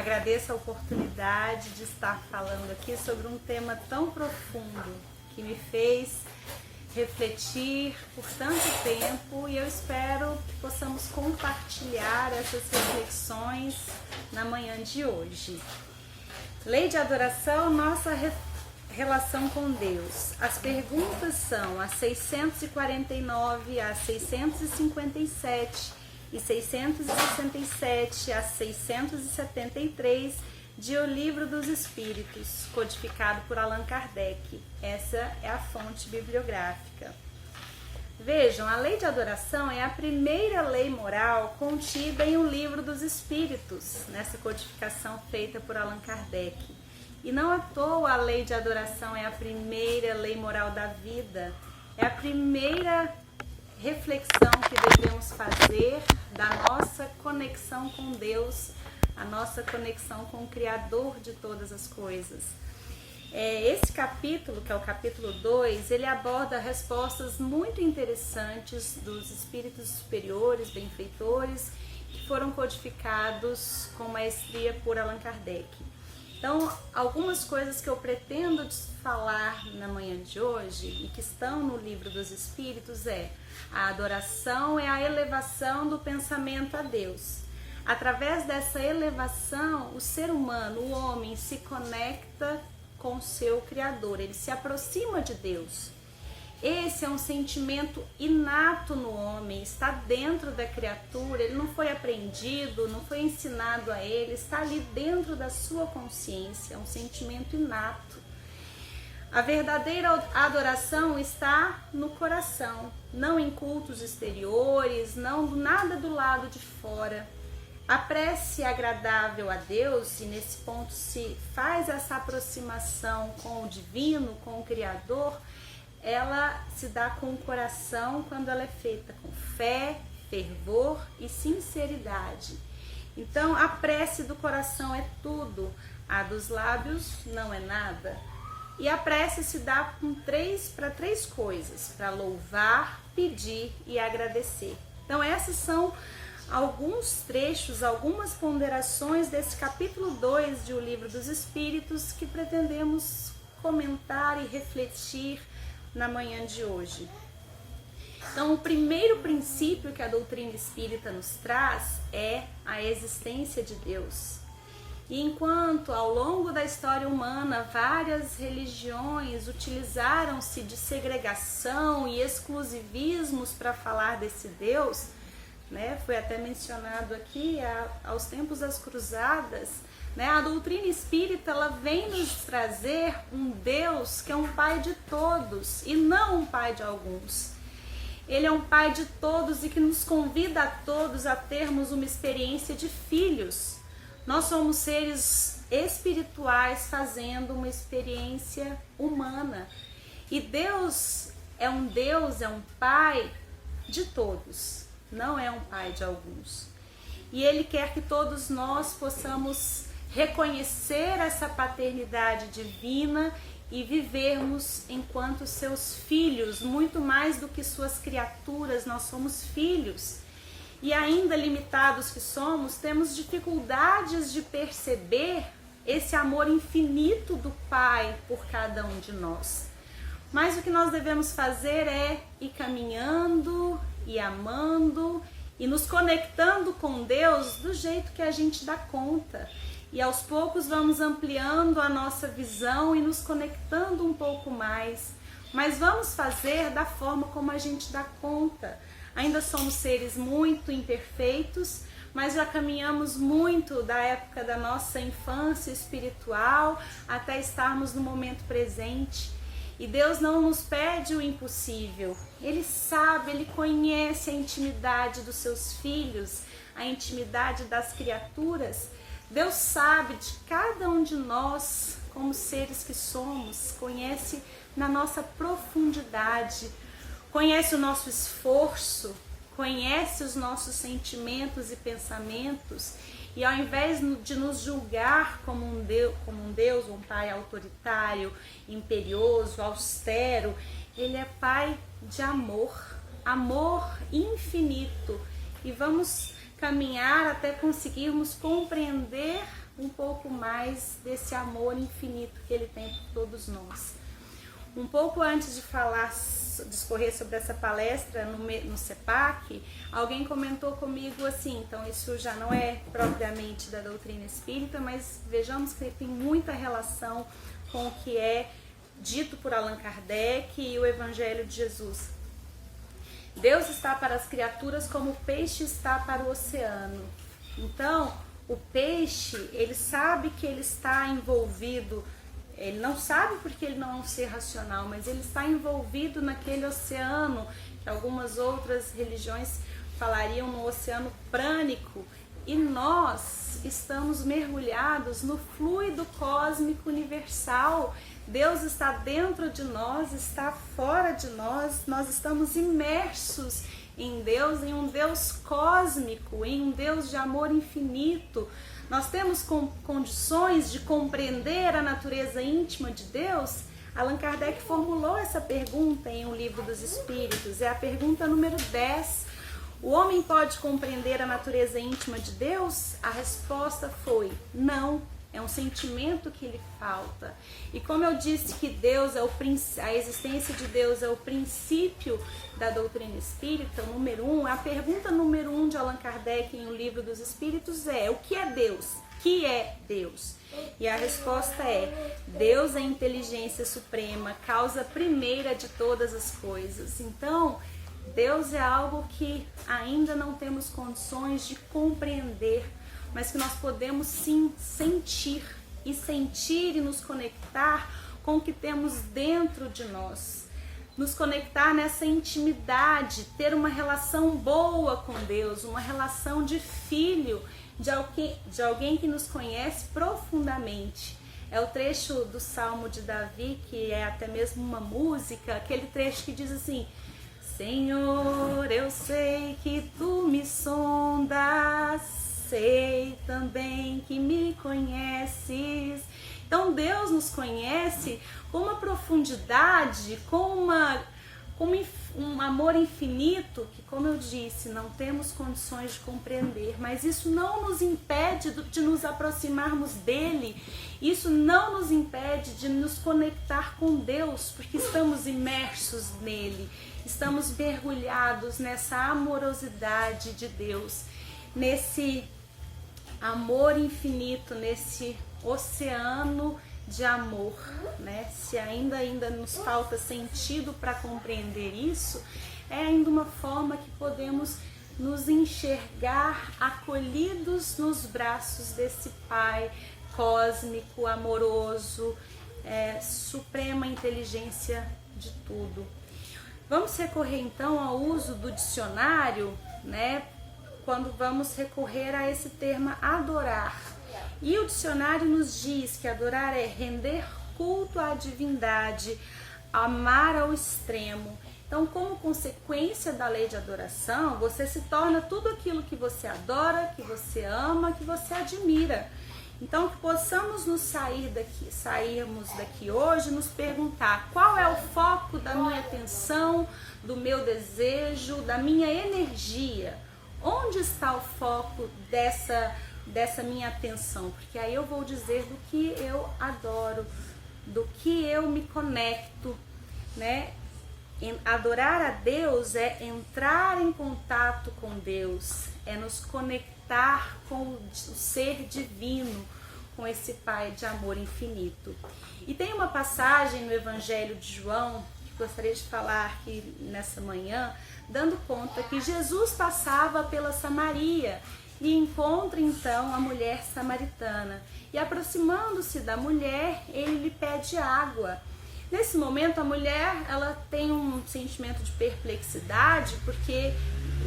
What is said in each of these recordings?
Agradeço a oportunidade de estar falando aqui sobre um tema tão profundo que me fez refletir por tanto tempo, e eu espero que possamos compartilhar essas reflexões na manhã de hoje. Lei de adoração, nossa relação com Deus. As perguntas são as 649 a 657 e 667 a 673 de O Livro dos Espíritos, codificado por Allan Kardec. Essa é a fonte bibliográfica. Vejam, a lei de adoração é a primeira lei moral contida em O Livro dos Espíritos, nessa codificação feita por Allan Kardec. E não à toa a lei de adoração é a primeira lei moral da vida, é a primeira reflexão que devemos fazer da nossa conexão com Deus, a nossa conexão com o Criador de todas as coisas. Esse capítulo, que é o capítulo 2, ele aborda respostas muito interessantes dos espíritos superiores, benfeitores, que foram codificados com maestria por Allan Kardec. Então, algumas coisas que eu pretendo falar na manhã de hoje e que estão no Livro dos Espíritos a adoração é a elevação do pensamento a Deus. Através dessa elevação, o ser humano, o homem, se conecta com o seu Criador, ele se aproxima de Deus. Esse é um sentimento inato no homem, está dentro da criatura, ele não foi aprendido, não foi ensinado a ele, está ali dentro da sua consciência, é um sentimento inato. A verdadeira adoração está no coração, não em cultos exteriores, não nada do lado de fora. A prece agradável a Deus, e nesse ponto se faz essa aproximação com o divino, com o Criador, ela se dá com o coração quando ela é feita com fé, fervor e sinceridade. Então, a prece do coração é tudo, a dos lábios não é nada. E a prece se dá para três coisas, para louvar, pedir e agradecer. Então, essas são alguns trechos, algumas ponderações desse capítulo 2 de O Livro dos Espíritos que pretendemos comentar e refletir na manhã de hoje. Então, o primeiro princípio que a doutrina espírita nos traz é a existência de Deus. E enquanto ao longo da história humana várias religiões utilizaram-se de segregação e exclusivismos para falar desse Deus, foi até mencionado aqui aos tempos das cruzadas, a doutrina espírita ela vem nos trazer um Deus que é um pai de todos e não um pai de alguns. Ele é um pai de todos e que nos convida a todos a termos uma experiência de filhos. Nós somos seres espirituais fazendo uma experiência humana. E Deus é um pai de todos, não é um pai de alguns. E Ele quer que todos nós possamos reconhecer essa paternidade divina e vivermos enquanto seus filhos, muito mais do que suas criaturas, nós somos filhos. E ainda limitados que somos, temos dificuldades de perceber esse amor infinito do Pai por cada um de nós. Mas o que nós devemos fazer é ir caminhando e amando e nos conectando com Deus do jeito que a gente dá conta. E aos poucos vamos ampliando a nossa visão e nos conectando um pouco mais. Mas vamos fazer da forma como a gente dá conta. Ainda somos seres muito imperfeitos, mas já caminhamos muito da época da nossa infância espiritual até estarmos no momento presente. E Deus não nos pede o impossível. Ele sabe, Ele conhece a intimidade dos seus filhos, a intimidade das criaturas. Deus sabe de cada um de nós, como seres que somos, conhece na nossa profundidade, conhece o nosso esforço, conhece os nossos sentimentos e pensamentos, e ao invés de nos julgar como um Deus, um Pai autoritário, imperioso, austero, Ele é Pai de amor, amor infinito, e vamos caminhar até conseguirmos compreender um pouco mais desse amor infinito que Ele tem por todos nós. Um pouco antes de discorrer sobre essa palestra no CEPAC, alguém comentou comigo assim, então isso já não é propriamente da doutrina espírita, mas vejamos que tem muita relação com o que é dito por Allan Kardec e o Evangelho de Jesus. Deus está para as criaturas como o peixe está para o oceano. Então, o peixe, ele sabe que ele está envolvido. Ele não sabe porque ele não é um ser racional, mas ele está envolvido naquele oceano, que algumas outras religiões falariam no oceano prânico, e nós estamos mergulhados no fluido cósmico universal. Deus está dentro de nós, está fora de nós, nós estamos imersos em Deus, em um Deus cósmico, em um Deus de amor infinito. Nós temos condições de compreender a natureza íntima de Deus? Allan Kardec formulou essa pergunta em O Livro dos Espíritos, é a pergunta número 10. O homem pode compreender a natureza íntima de Deus? A resposta foi não, é um sentimento que lhe falta. E como eu disse que Deus é a existência de Deus é o princípio da doutrina espírita, o número 1, a pergunta número 1 de Allan Kardec em O Livro dos Espíritos é: o que é Deus? Que é Deus? E a resposta é: Deus é a inteligência suprema, causa primeira de todas as coisas. Então, Deus é algo que ainda não temos condições de compreender, mas que nós podemos sim sentir e nos conectar com o que temos dentro de nós. Nos conectar nessa intimidade, ter uma relação boa com Deus, uma relação de filho, de alguém que nos conhece profundamente. É o trecho do Salmo de Davi, que é até mesmo uma música, aquele trecho que diz assim: Senhor, eu sei que tu me sondas, sei também que me conheces. Então Deus nos conhece com uma profundidade, com um amor infinito que, como eu disse, não temos condições de compreender, mas isso não nos impede de nos aproximarmos dele, isso não nos impede de nos conectar com Deus, porque estamos imersos nele, estamos mergulhados nessa amorosidade de Deus, nesse amor infinito, nesse oceano de amor, né? Se ainda nos falta sentido para compreender isso, é ainda uma forma que podemos nos enxergar acolhidos nos braços desse Pai cósmico, amoroso, suprema inteligência de tudo. Vamos recorrer então ao uso do dicionário, né? Quando vamos recorrer a esse termo adorar. E o dicionário nos diz que adorar é render culto à divindade, amar ao extremo. Então, como consequência da lei de adoração, você se torna tudo aquilo que você adora, que você ama, que você admira. Então, que possamos sairmos daqui hoje, nos perguntar qual é o foco da minha atenção, do meu desejo, da minha energia. Onde está o foco dessa minha atenção? Porque aí eu vou dizer do que eu adoro, do que eu me conecto, né? Adorar a Deus é entrar em contato com Deus, é nos conectar com o ser divino, com esse Pai de amor infinito. E tem uma passagem no Evangelho de João que gostaria de falar aqui nessa manhã, dando conta que Jesus passava pela Samaria e encontra então a mulher samaritana. E aproximando-se da mulher, ele lhe pede água. Nesse momento a mulher ela tem um sentimento de perplexidade, porque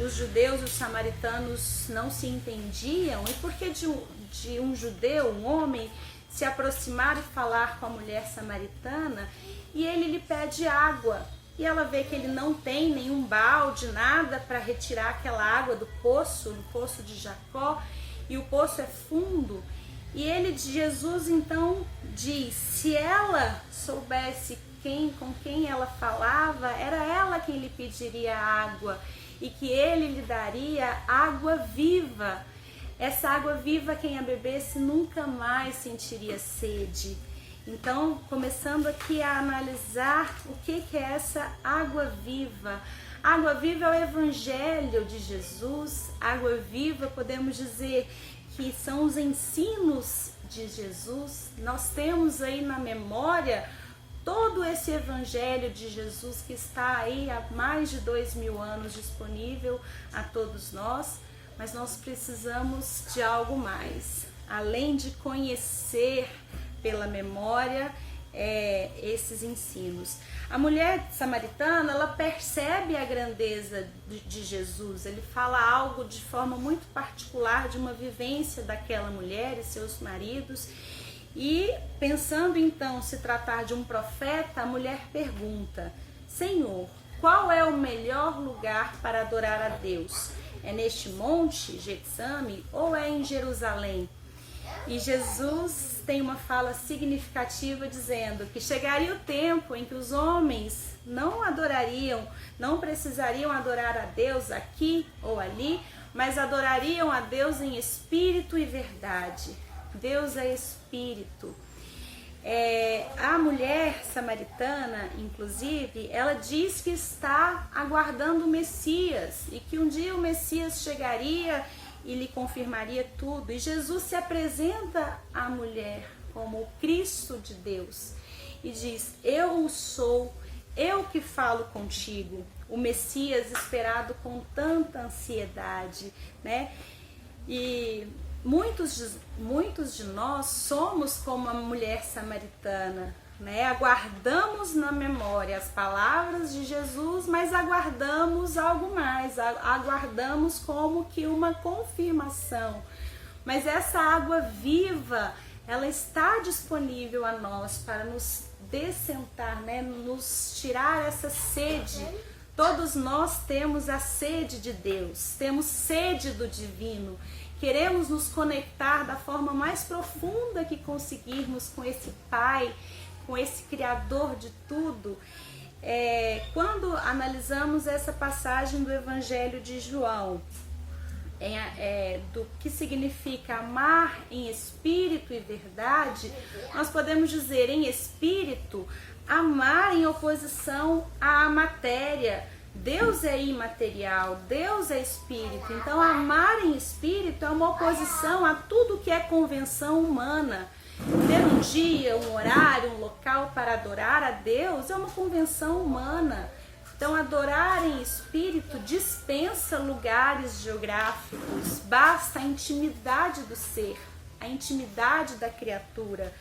os judeus e os samaritanos não se entendiam, e porque de um judeu, um homem, se aproximar e falar com a mulher samaritana, e ele lhe pede água. E ela vê que ele não tem nenhum balde, nada para retirar aquela água do poço de Jacó, e o poço é fundo. E Jesus então diz, se ela soubesse com quem ela falava, era ela quem lhe pediria água, e que ele lhe daria água viva. Essa água viva, quem a bebesse nunca mais sentiria sede. Então, começando aqui a analisar o que é essa água viva. Água viva é o Evangelho de Jesus. Água viva, podemos dizer que são os ensinos de Jesus. Nós temos aí na memória todo esse Evangelho de Jesus que está aí há mais de 2000 anos disponível a todos nós, mas nós precisamos de algo mais. Além de conhecer pela memória esses ensinos. A mulher samaritana, ela percebe a grandeza de Jesus. Ele fala algo de forma muito particular de uma vivência daquela mulher e seus maridos. E pensando então se tratar de um profeta, a mulher pergunta: Senhor, qual é o melhor lugar para adorar a Deus? É neste monte, Getsame, ou é em Jerusalém? E Jesus tem uma fala significativa dizendo que chegaria o tempo em que os homens não adorariam, não precisariam adorar a Deus aqui ou ali, mas adorariam a Deus em espírito e verdade. Deus é espírito. A mulher samaritana, inclusive, ela diz que está aguardando o Messias e que um dia o Messias chegaria e lhe confirmaria tudo. E Jesus se apresenta à mulher como o Cristo de Deus e diz: eu o sou, eu que falo contigo, o Messias esperado com tanta ansiedade, né? E muitos de nós somos como a mulher samaritana, né? Aguardamos na memória as palavras de Jesus, mas aguardamos algo mais, aguardamos como que uma confirmação. Mas essa água viva, ela está disponível a nós para nos descentar, né? Nos tirar essa sede. Todos nós temos a sede de Deus, temos sede do divino. Queremos nos conectar da forma mais profunda que conseguirmos com esse Pai, com esse Criador de tudo. Quando analisamos essa passagem do Evangelho de João, do que significa amar em espírito e verdade, nós podemos dizer em espírito, amar em oposição à matéria. Deus é imaterial, Deus é espírito, então amar em espírito é uma oposição a tudo que é convenção humana. Ter um dia, um horário, um local para adorar a Deus é uma convenção humana. Então adorar em espírito dispensa lugares geográficos, basta a intimidade do ser, a intimidade da criatura.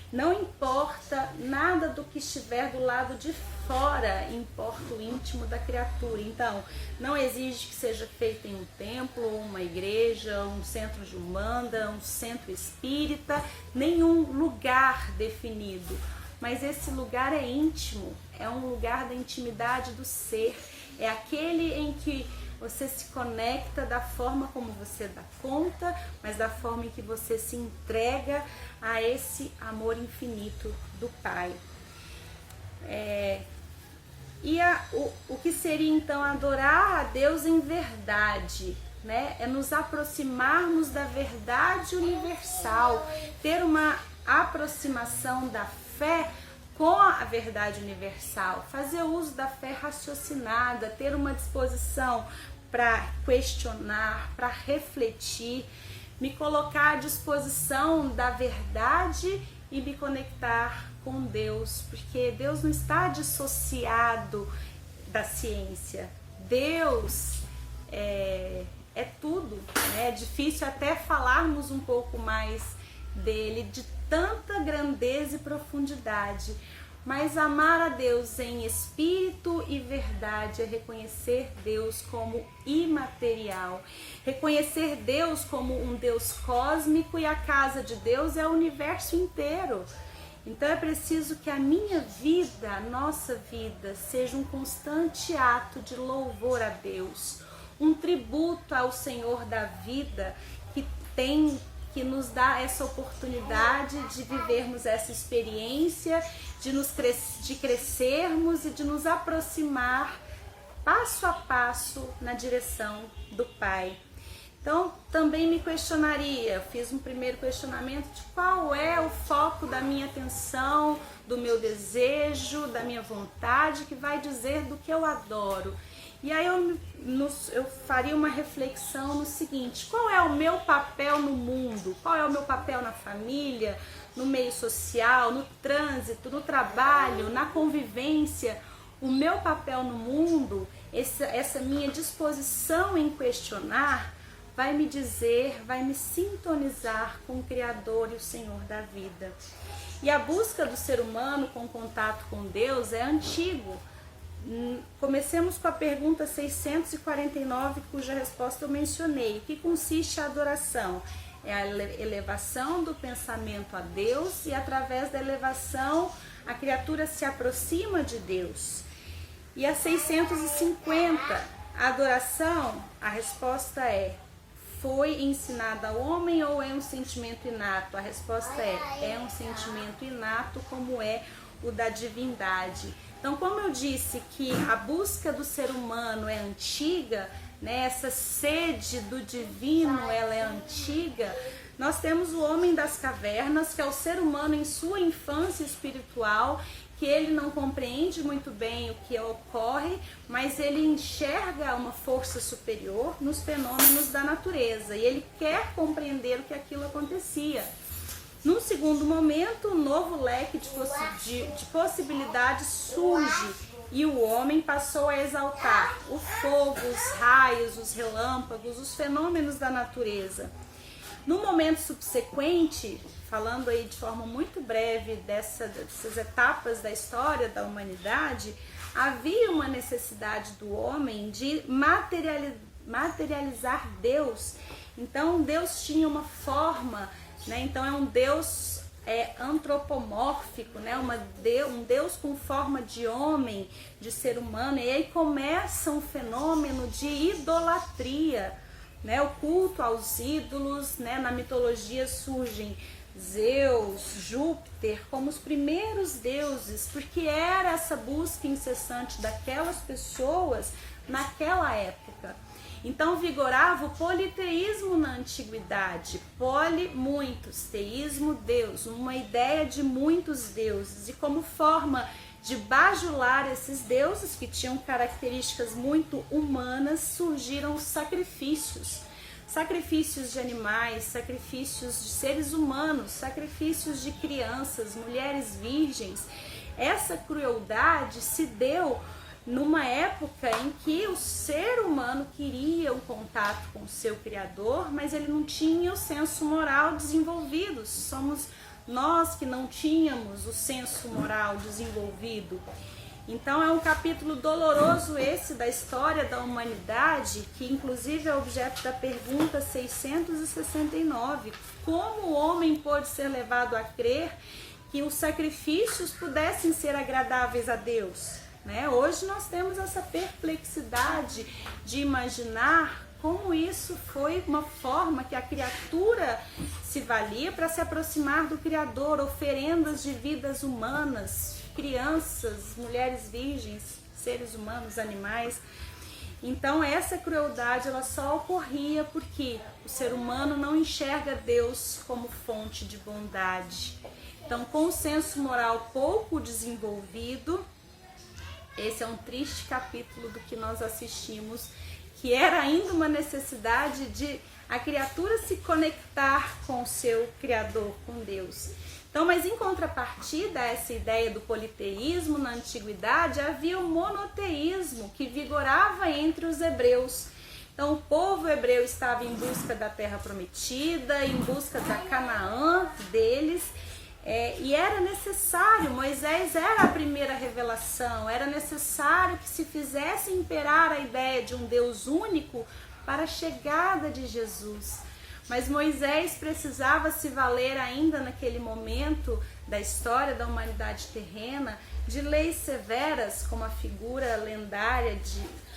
Não importa nada do que estiver do lado de fora, importa o íntimo da criatura. Então, não exige que seja feito em um templo, uma igreja, um centro de umbanda, um centro espírita, nenhum lugar definido. Mas esse lugar é íntimo, é um lugar da intimidade do ser, é aquele em que você se conecta da forma como você dá conta, mas da forma em que você se entrega a esse amor infinito do Pai. O que seria então adorar a Deus em verdade, né? É nos aproximarmos da verdade universal, ter uma aproximação da fé com a verdade universal, fazer uso da fé raciocinada, ter uma disposição para questionar, para refletir, me colocar à disposição da verdade e me conectar com Deus, porque Deus não está dissociado da ciência. Deus é tudo, né? É difícil até falarmos um pouco mais dele, de tanta grandeza e profundidade. Mas amar a Deus em espírito e verdade é reconhecer Deus como imaterial, reconhecer Deus como um Deus cósmico, e a casa de Deus é o universo inteiro. Então é preciso que a minha vida, a nossa vida, seja um constante ato de louvor a Deus, um tributo ao Senhor da vida, que nos dá essa oportunidade de vivermos essa experiência, de crescermos e de nos aproximar passo a passo na direção do Pai. Então, também me questionaria, fiz um primeiro questionamento de qual é o foco da minha atenção, do meu desejo, da minha vontade, que vai dizer do que eu adoro. E aí eu faria uma reflexão no seguinte: qual é o meu papel no mundo? Qual é o meu papel na família, no meio social, no trânsito, no trabalho, na convivência? O meu papel no mundo, essa minha disposição em questionar, vai me dizer, vai me sintonizar com o Criador e o Senhor da vida. E a busca do ser humano com contato com Deus é antigo. Comecemos com a pergunta 649, cuja resposta eu mencionei. O que consiste a adoração? É a elevação do pensamento a Deus, e através da elevação a criatura se aproxima de Deus. E a 650, a adoração, a resposta é: foi ensinada ao homem ou é um sentimento inato? A resposta é um sentimento inato, como é o da divindade. Então, como eu disse que a busca do ser humano é antiga, né, essa sede do divino, ela é antiga, nós temos o homem das cavernas, que é o ser humano em sua infância espiritual, que ele não compreende muito bem o que ocorre, mas ele enxerga uma força superior nos fenômenos da natureza e ele quer compreender o que aquilo acontecia. Num segundo momento, um novo leque de possibilidades surge e o homem passou a exaltar o fogo, os raios, os relâmpagos, os fenômenos da natureza. No momento subsequente, falando aí de forma muito breve dessas etapas da história da humanidade, havia uma necessidade do homem de materializar Deus. Então Deus tinha uma forma, né? Então é um Deus antropomórfico, né? Um Deus com forma de homem, de ser humano, e aí começa um fenômeno de idolatria, né? O culto aos ídolos, né? Na mitologia surgem Zeus, Júpiter como os primeiros deuses, porque era essa busca incessante daquelas pessoas naquela época. Então vigorava o politeísmo na antiguidade, poli, muitos, teísmo, Deus, uma ideia de muitos deuses, e como forma de bajular esses deuses que tinham características muito humanas, surgiram os sacrifícios. Sacrifícios de animais, sacrifícios de seres humanos, sacrifícios de crianças, mulheres virgens. Essa crueldade se deu numa época em que o ser humano queria o contato com o seu Criador, mas ele não tinha o senso moral desenvolvido. Somos nós que não tínhamos o senso moral desenvolvido. Então é um capítulo doloroso esse da história da humanidade, que inclusive é objeto da pergunta 669. Como o homem pôde ser levado a crer que os sacrifícios pudessem ser agradáveis a Deus? Né? Hoje nós temos essa perplexidade de imaginar como isso foi uma forma que a criatura se valia para se aproximar do Criador, oferendas de vidas humanas, crianças, mulheres virgens, seres humanos, animais. Então essa crueldade ela só ocorria porque o ser humano não enxerga Deus como fonte de bondade. Então, com o senso moral pouco desenvolvido, esse é um triste capítulo do que nós assistimos, que era ainda uma necessidade de a criatura se conectar com o seu Criador, com Deus. Então, mas em contrapartida a essa ideia do politeísmo na antiguidade, havia o monoteísmo que vigorava entre os hebreus. Então o povo hebreu estava em busca da terra prometida, em busca da Canaã deles, e era necessário, Moisés era a primeira revelação, era necessário que se fizesse imperar a ideia de um Deus único para a chegada de Jesus. Mas Moisés precisava se valer ainda naquele momento da história da humanidade terrena de leis severas, como a figura lendária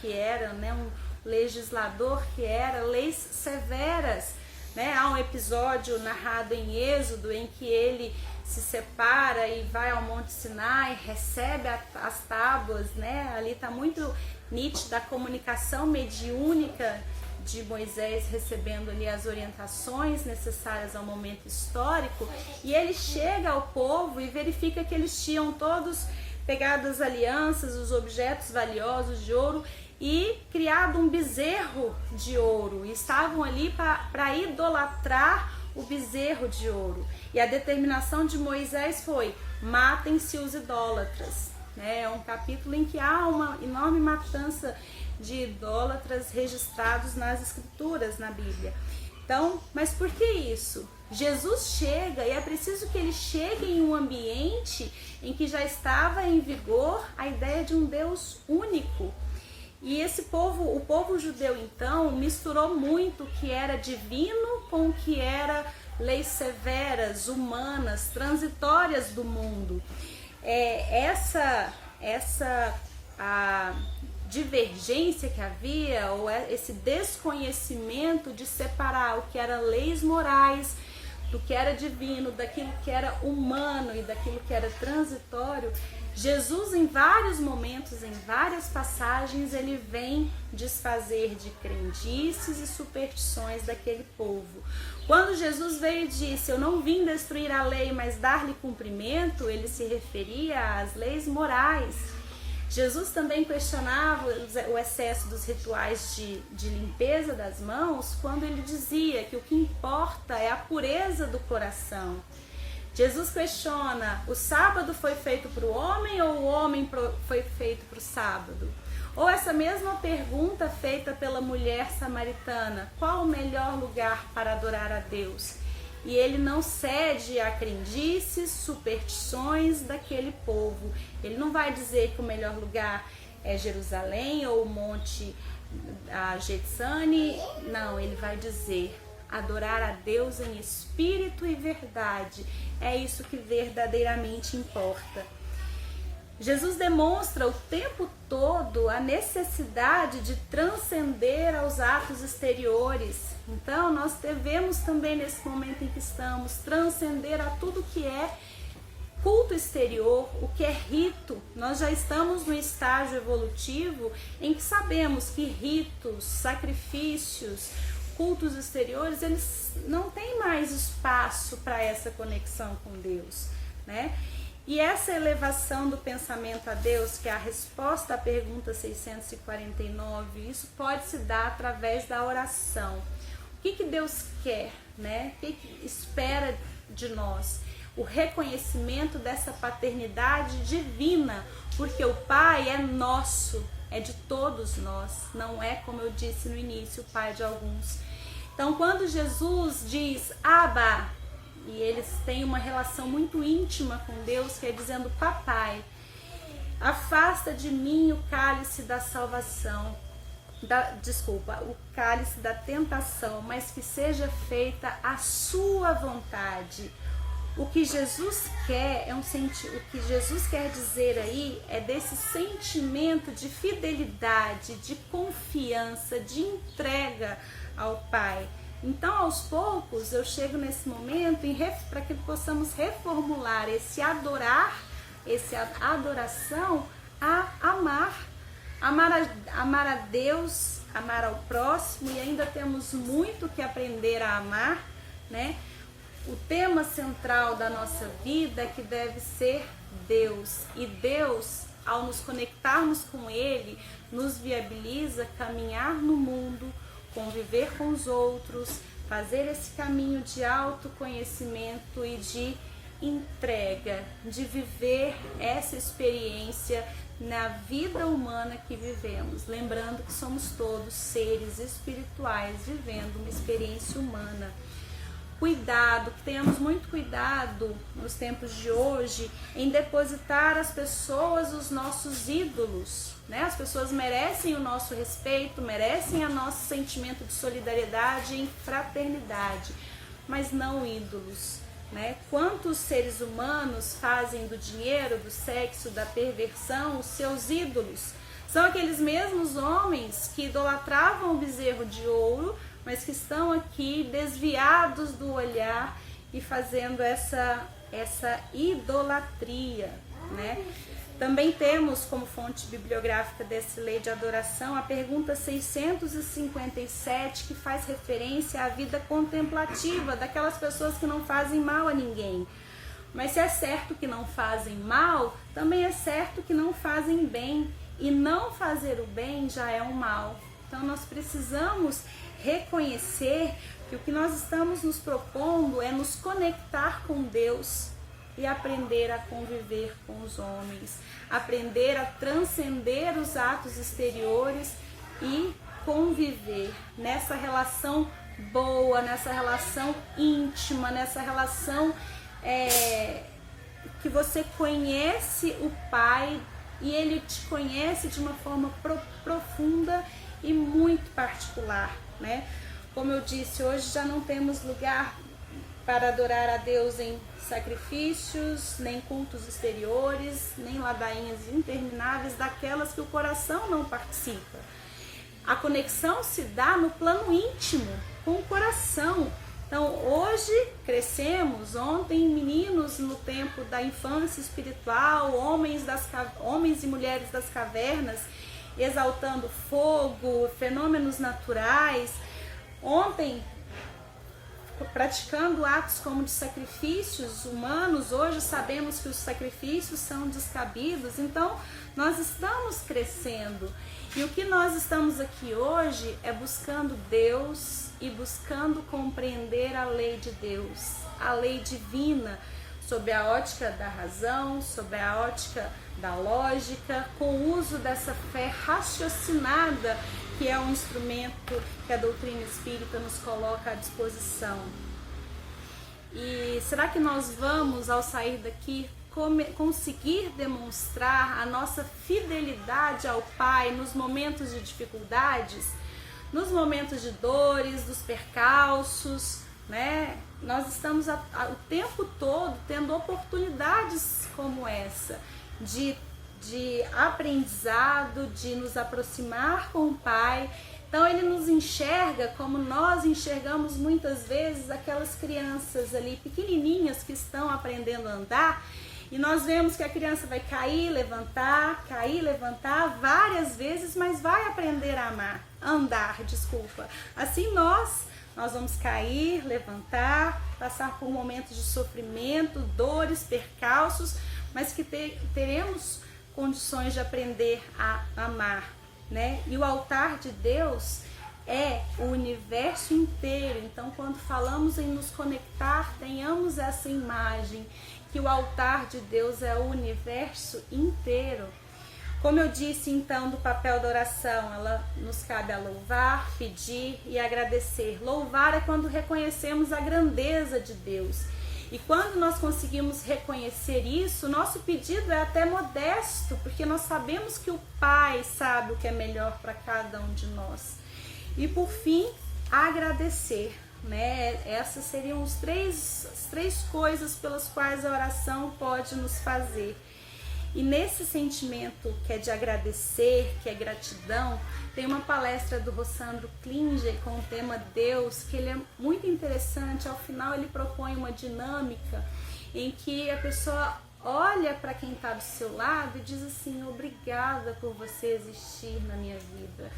que era, né, um legislador que era, leis severas. Né? Há um episódio narrado em Êxodo em que ele se separa e vai ao Monte Sinai, recebe as tábuas, né? Ali está muito nítida a comunicação mediúnica de Moisés recebendo ali as orientações necessárias ao momento histórico, e ele chega ao povo e verifica que eles tinham todos pegado as alianças, os objetos valiosos de ouro e criado um bezerro de ouro, e estavam ali para idolatrar o bezerro de ouro. E a determinação de Moisés foi: matem-se os idólatras. É um capítulo em que há uma enorme matança de idólatras registrados nas escrituras, na Bíblia. Então, mas por que isso? Jesus chega e é preciso que ele chegue em um ambiente em que já estava em vigor a ideia de um Deus único. E esse povo, o povo judeu então, misturou muito o que era divino com o que era leis severas, humanas, transitórias do mundo. A divergência que havia, ou esse desconhecimento de separar o que era leis morais do que era divino, daquilo que era humano e daquilo que era transitório, Jesus, em vários momentos, em várias passagens, ele vem desfazer de crendices e superstições daquele povo. Quando Jesus veio e disse: eu não vim destruir a lei, mas dar-lhe cumprimento, ele se referia às leis morais. Jesus também questionava o excesso dos rituais de limpeza das mãos, quando ele dizia que o que importa é a pureza do coração. Jesus questiona: o sábado foi feito para o homem ou o homem foi feito para o sábado? Ou essa mesma pergunta feita pela mulher samaritana: qual o melhor lugar para adorar a Deus? E ele não cede a crendices, superstições daquele povo. Ele não vai dizer que o melhor lugar é Jerusalém ou o Monte Getsane. Não, ele vai dizer: adorar a Deus em espírito e verdade. É isso que verdadeiramente importa. Jesus demonstra o tempo todo a necessidade de transcender aos atos exteriores. Então, nós devemos também, nesse momento em que estamos, transcender a tudo que é culto exterior, o que é rito. Nós já estamos no estágio evolutivo em que sabemos que ritos, sacrifícios, cultos exteriores, eles não têm mais espaço para essa conexão com Deus, né? E essa elevação do pensamento a Deus, que é a resposta à pergunta 649, isso pode se dar através da oração. O que Deus quer, né? O que espera de nós? O reconhecimento dessa paternidade divina, porque o Pai é nosso, é de todos nós, não é, como eu disse no início, o Pai de alguns. Então, quando Jesus diz Abba, e eles têm uma relação muito íntima com Deus, que é dizendo: papai, afasta de mim o cálice da salvação, o cálice da tentação, mas que seja feita a sua vontade. O que Jesus quer o que Jesus quer dizer aí é desse sentimento de fidelidade, de confiança, de entrega ao Pai. Então, aos poucos, eu chego nesse momento para que possamos reformular esse adorar, essa adoração a amar. Amar a Deus, amar ao próximo, e ainda temos muito que aprender a amar, né? O tema central da nossa vida é que deve ser Deus. E Deus, ao nos conectarmos com Ele, nos viabiliza caminhar no mundo, conviver com os outros, fazer esse caminho de autoconhecimento e de entrega, de viver essa experiência na vida humana que vivemos, lembrando que somos todos seres espirituais vivendo uma experiência humana. Cuidado, que tenhamos muito cuidado nos tempos de hoje em depositar as pessoas os nossos ídolos, né? As pessoas merecem o nosso respeito, merecem o nosso sentimento de solidariedade e fraternidade, mas não ídolos, né? Quantos seres humanos fazem do dinheiro, do sexo, da perversão os seus ídolos? São aqueles mesmos homens que idolatravam o bezerro de ouro, mas que estão aqui desviados do olhar e fazendo essa essa idolatria, né? Também temos como fonte bibliográfica dessa lei de adoração a pergunta 657, que faz referência à vida contemplativa daquelas pessoas que não fazem mal a ninguém. Mas se é certo que não fazem mal, também é certo que não fazem bem. E não fazer o bem já é um mal. Então nós precisamos reconhecer que o que nós estamos nos propondo é nos conectar com Deus e aprender a conviver com os homens, aprender a transcender os atos exteriores e conviver nessa relação boa, nessa relação íntima, nessa relação que você conhece o Pai e Ele te conhece de uma forma profunda e muito particular, né? Como eu disse, hoje já não temos lugar para adorar a Deus em sacrifícios, nem cultos exteriores, nem ladainhas intermináveis daquelas que o coração não participa. A conexão se dá no plano íntimo, com o coração. Então, hoje crescemos, ontem meninos no tempo da infância espiritual, homens e mulheres das cavernas, exaltando fogo, fenômenos naturais. Ontem, praticando atos como de sacrifícios humanos, hoje sabemos que os sacrifícios são descabidos. Então, nós estamos crescendo. E o que nós estamos aqui hoje é buscando Deus e buscando compreender a lei de Deus, a lei divina, sob a ótica da razão, sob a ótica da lógica, com o uso dessa fé raciocinada, que é um instrumento que a doutrina espírita nos coloca à disposição. E será que nós vamos, ao sair daqui, conseguir demonstrar a nossa fidelidade ao Pai nos momentos de dificuldades, nos momentos de dores, dos percalços, né? Nós estamos o tempo todo tendo oportunidades como essa de aprendizado, de nos aproximar com o Pai. Então Ele nos enxerga como nós enxergamos muitas vezes aquelas crianças ali pequenininhas que estão aprendendo a andar, e nós vemos que a criança vai cair, levantar várias vezes, mas vai aprender a andar. Assim nós vamos cair, levantar, passar por momentos de sofrimento, dores, percalços, mas que teremos condições de aprender a amar, né? E o altar de Deus é o universo inteiro. Então, quando falamos em nos conectar, tenhamos essa imagem que o altar de Deus é o universo inteiro. Como eu disse, então, do papel da oração, ela nos cabe a louvar, pedir e agradecer. Louvar é quando reconhecemos a grandeza de Deus. E quando nós conseguimos reconhecer isso, nosso pedido é até modesto, porque nós sabemos que o Pai sabe o que é melhor para cada um de nós. E por fim, agradecer, né? Essas seriam as três coisas pelas quais a oração pode nos fazer. E nesse sentimento que é de agradecer, que é gratidão, tem uma palestra do Rossandro Klinger com o tema Deus, que ele é muito interessante. Ao final ele propõe uma dinâmica em que a pessoa olha para quem está do seu lado e diz assim: obrigada por você existir na minha vida.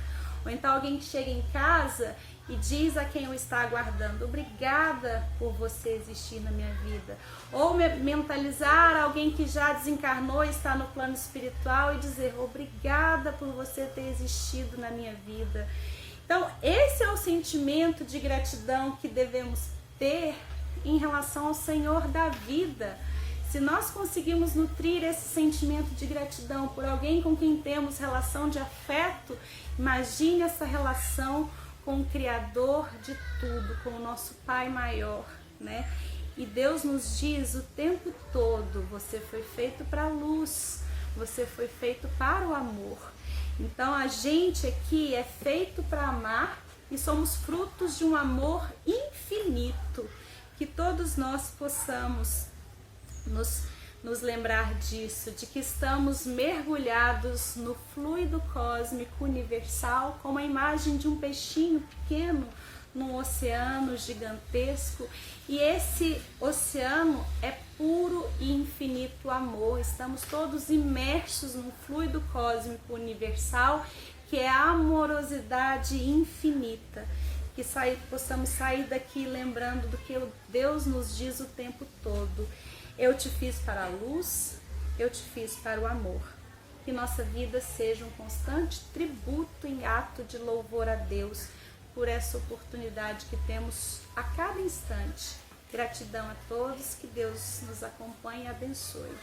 Ou então alguém que chega em casa e diz a quem o está aguardando: obrigada por você existir na minha vida. Ou mentalizar alguém que já desencarnou e está no plano espiritual e dizer: obrigada por você ter existido na minha vida. Então, esse é o sentimento de gratidão que devemos ter em relação ao Senhor da vida. Se nós conseguimos nutrir esse sentimento de gratidão por alguém com quem temos relação de afeto, imagine essa relação com o Criador de tudo, com o nosso Pai maior, né? E Deus nos diz o tempo todo: você foi feito para a luz, você foi feito para o amor. Então a gente aqui é feito para amar e somos frutos de um amor infinito. Que todos nós possamos nos lembrar disso, de que estamos mergulhados no fluido cósmico universal, como a imagem de um peixinho pequeno num oceano gigantesco, e esse oceano é puro e infinito amor. Estamos todos imersos num fluido cósmico universal que é a amorosidade infinita. Que possamos sair daqui lembrando do que Deus nos diz o tempo todo: eu te fiz para a luz, eu te fiz para o amor. Que nossa vida seja um constante tributo em ato de louvor a Deus por essa oportunidade que temos a cada instante. Gratidão a todos, que Deus nos acompanhe e abençoe.